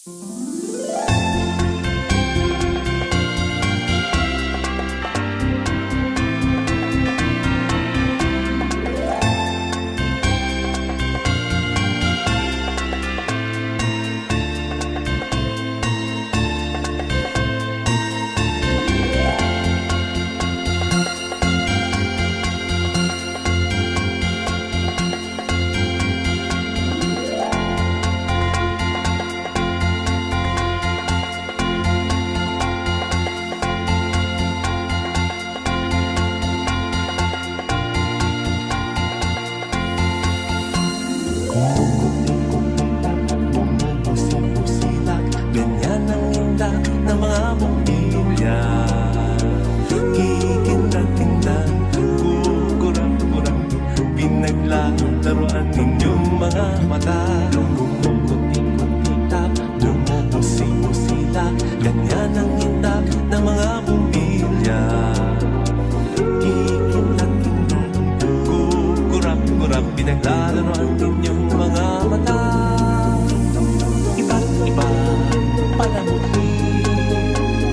Ganyan ang indak ng mga bumilya. Kikindag-kindag, kukurang-kurang, pinaglalaroan ninyong mga mata. Kumukuti-kutitap, lumumusing-musila. Ganyan ang indak ng mga bumilya. Kikindag-kindag, kukurang-kurang, pinaglalaroan ninyong mga mata. Iba't iba palamuti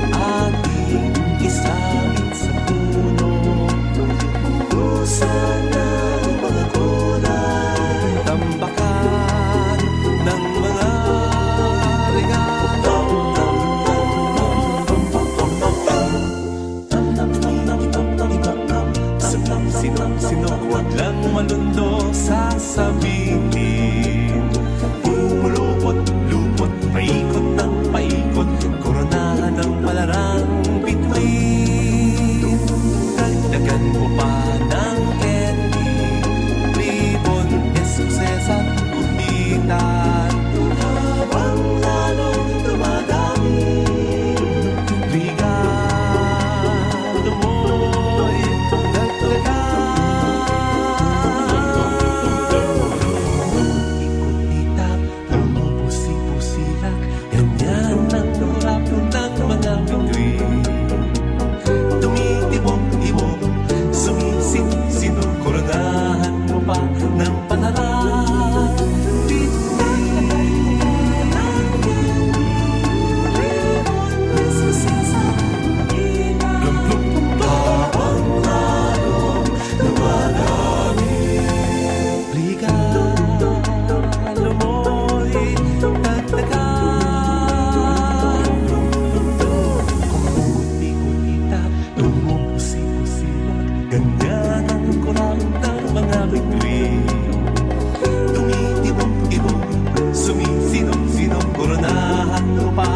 ating isabit sa puno. Usan ng mga kulay, tambakan ng mga regalo. Sino, huwag lang malundo sasabihin. Umulupot-lupot, paikot ng paikot, koronahan ng palarang bituin. Dagdagan mo pa ng candy, ribbon, esuses at gumitan. Habang lalong dumadami, regalo mo'y dagdagan. Ikot-itap, lumubusi-busilak, ganyan ang rapon ng mga bituin. Tumitibok-tibok, sumisin-sino, koronahan mo pa ng panaran. Habang lalong dumadami, regalo mo'y dagdagan. Kumukuti-kutitap, lumubusi-busilak, ganyan ang kurang ng mga bituin. Tumitibok-tibok, sumisinong-sinong, koronahan mo pa